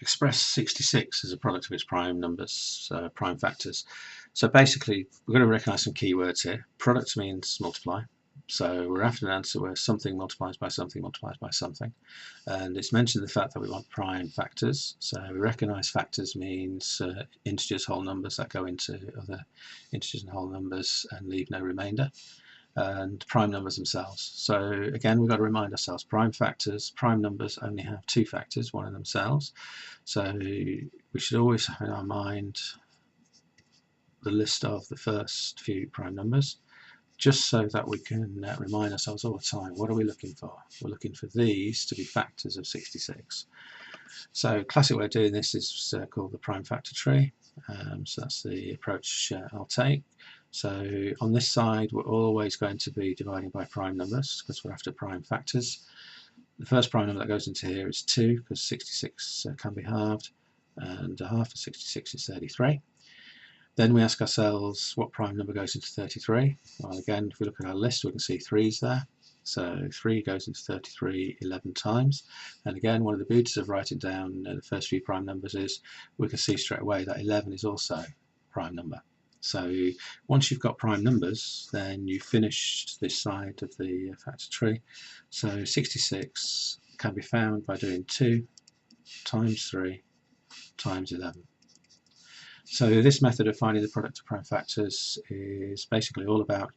express 66 as a product of its prime numbers, prime factors. So basically, we're going to recognise some keywords here. Product means multiply. So we're after an answer where something multiplies by something multiplies by something. And it's mentioned the fact that we want prime factors. So we recognise factors means integers, whole numbers that go into other integers and whole numbers and leave no remainder. And prime numbers themselves. So again, we've got to remind ourselves, prime factors, prime numbers only have two factors, one in themselves. So we should always have in our mind the list of the first few prime numbers, just so that we can remind ourselves all the time, what are we looking for? We're looking for these to be factors of 66. So classic way of doing this is called the prime factor tree. So that's the approach I'll take. So on this side, we're always going to be dividing by prime numbers because we're after prime factors. The first prime number that goes into here is 2 because 66 can be halved, and a half of 66 is 33. Then we ask ourselves what prime number goes into 33. Well, again, if we look at our list, we can see 3's there. So 3 goes into 33 11 times. And again, one of the beauties of writing down the first few prime numbers is we can see straight away that 11 is also a prime number. So once you've got prime numbers, then you've finished this side of the factor tree. So 66 can be found by doing 2 times 3 times 11. So this method of finding the product of prime factors is basically all about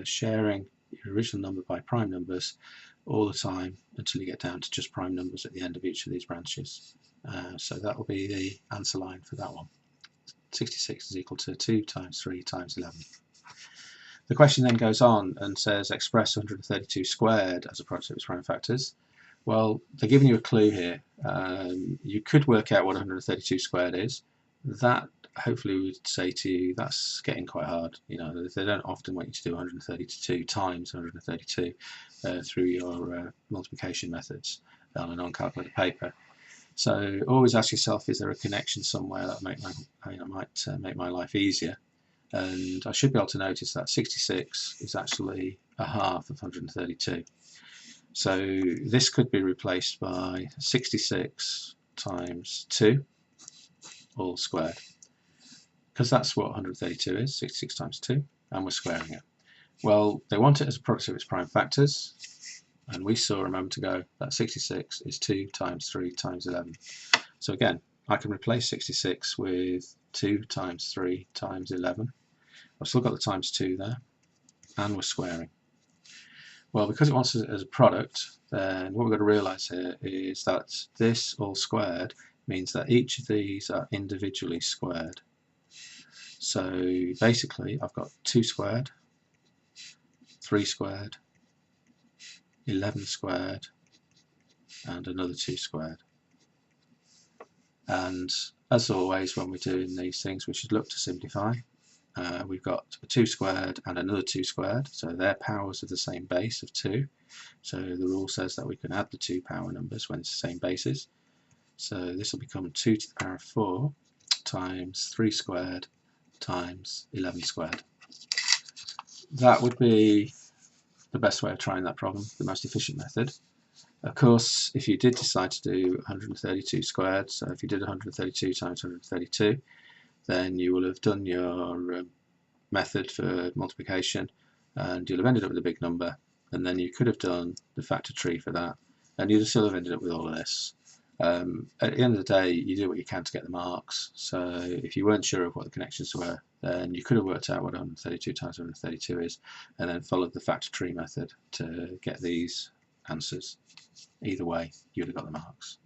sharing your original number by prime numbers all the time until you get down to just prime numbers at the end of each of these branches. So that will be the answer line for that one. 66 is equal to 2 times 3 times 11. The question then goes on and says express 132 squared as a product of its prime factors. Well, they're giving you a clue here. You could work out what 132 squared is. That hopefully would say to you that's getting quite hard. You know, they don't often want you to do 132 times 132 through your multiplication methods on a non-calculated paper. So always ask yourself, is there a connection somewhere that might make my life easier? And I should be able to notice that 66 is actually a half of 132. So this could be replaced by 66 times 2 all squared, because that's what 132 is, 66 times 2, and we're squaring it. Well, they want it as a product of its prime factors, and we saw a moment ago that 66 is 2 times 3 times 11. So again, I can replace 66 with 2 times 3 times 11. I've still got the times 2 there, and we're squaring. Well, because it wants it as a product, then what we've got to realise here is that this all squared means that each of these are individually squared. So basically, I've got 2 squared, 3 squared, 11 squared, and another 2 squared. And as always, when we're doing these things, we should look to simplify. We've got a 2 squared and another 2 squared, so they're powers of the same base of 2. So the rule says that we can add the 2 power numbers when it's the same bases. So this will become 2 to the power of 4 times 3 squared times 11 squared. That would be the best way of trying that problem, the most efficient method. Of course, if you did decide to do 132 squared, so if you did 132 times 132, then you will have done your method for multiplication and you'll have ended up with a big number, and then you could have done the factor tree for that and you'd still have ended up with all of this. At the end of the day, you do what you can to get the marks, so if you weren't sure of what the connections were, then you could have worked out what 132 times 132 is and then followed the factor tree method to get these answers. Either way, you'd have got the marks.